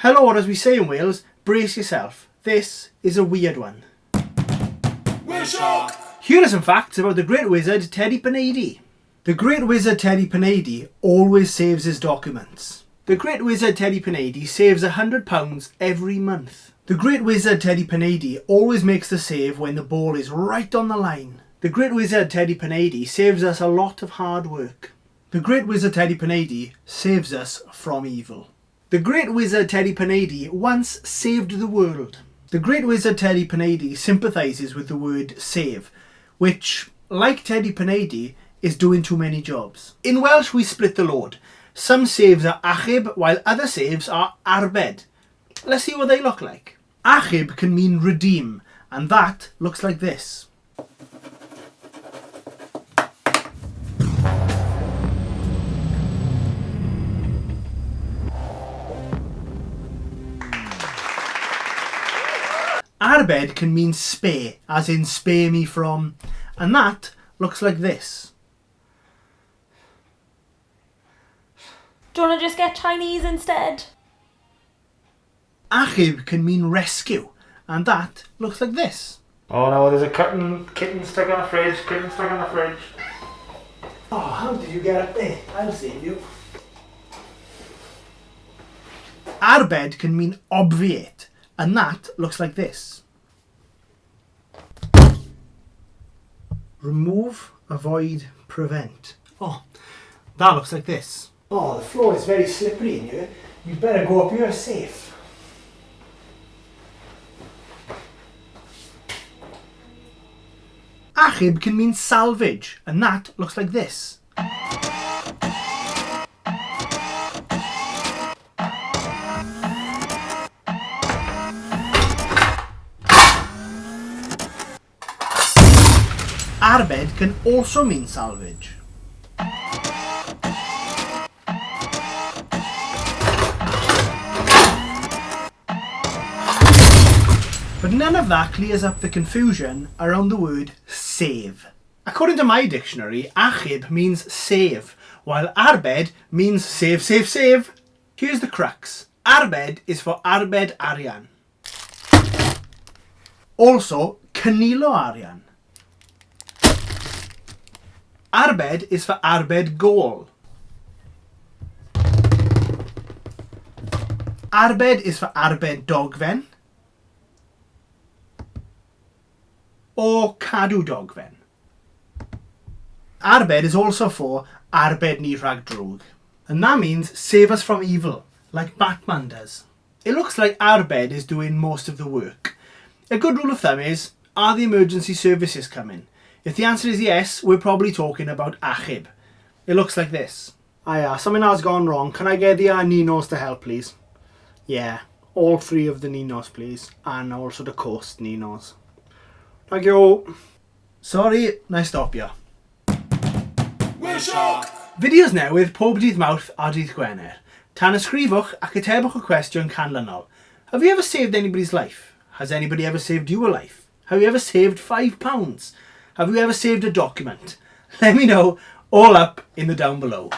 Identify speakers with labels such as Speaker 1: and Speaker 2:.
Speaker 1: Hello, or as we say in Wales, brace yourself. This is a weird one. Here are some facts about the great wizard Teddy Panady. The great wizard Teddy Panady always saves his documents. The great wizard Teddy Panady saves £100 every month. The great wizard Teddy Panady always makes the save when the ball is right on the line. The great wizard Teddy Panady saves us a lot of hard work. The great wizard Teddy Panady saves us from evil. The great wizard Teddy Panady once saved the world. The great wizard Teddy Panady sympathises with the word save, which, like Teddy Panady, is doing too many jobs. In Welsh we split the load. Some saves are Achub while other saves are Arbed. Let's see what they look like. Achub can mean redeem, and that looks like this. Arbed can mean spare, as in spare me from, and that looks like this.
Speaker 2: Do you want to just get Chinese instead?
Speaker 1: Achub can mean rescue, and that looks like this. Oh no, there's a kitten stuck on the fridge, Oh, how did you get up there? I'll save you. Arbed can mean obviate, and that looks like this. Remove, avoid, prevent. Oh, that looks like this. Oh, the floor is very slippery in here. You'd better go up here safe. Achub can mean salvage, and that looks like this. Arbed can also mean salvage. But none of that clears up the confusion around the word save. According to my dictionary, Achub means save, while Arbed means save, save, save. Here's the crux. Arbed is for Arbed Arian. Also, Canilo Arian. Arbed is for Arbed Goal. Arbed is for Arbed Dogfen. Or Cadw Dogfen. Arbed is also for Arbed ni rhag drwg. And that means save us from evil, like Batman does. It looks like Arbed is doing most of the work. A good rule of thumb is, are the emergency services coming? If the answer is yes, we're probably talking about Achub. It looks like this. Something has gone wrong. Can I get the Ninos to help, please? Yeah, all three of the Ninos, please. And also the Coast Ninos. Thank you. Sorry, na stop ya. Fideos newydd pob dydd Mawrth a dydd Gwener. Tan ysgrifwch ac atebwch y cwestiwn canlynol. Have you ever saved anybody's life? Has anybody ever saved you a life? Have you ever saved £5? Have you ever saved a document? Let me know, all up in the down below.